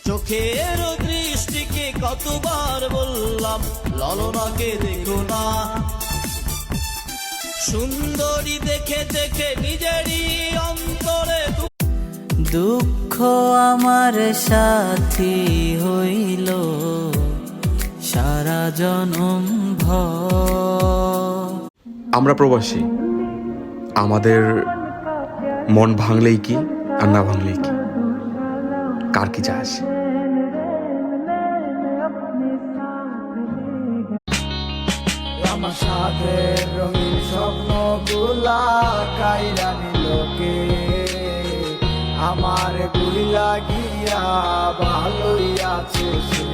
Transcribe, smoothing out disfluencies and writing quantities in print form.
চোখের দৃষ্টিকে কতবার বললাম ললনাকে দেখো না, সুন্দরী দেখে দেখে নিজেরই অন্তরে দুঃখ আমার সাথী হইল সারা জনম ভর। আমরা প্রবাসী, আমাদের মন ভাঙলেই কি আর না ভাঙলেই কি, কার কি যায় আসে। আমার সাথে রঙিন স্বপ্নগুলা কাইরা নিলকে, আমার বুইলা গিয়া ভালোই আছে সে।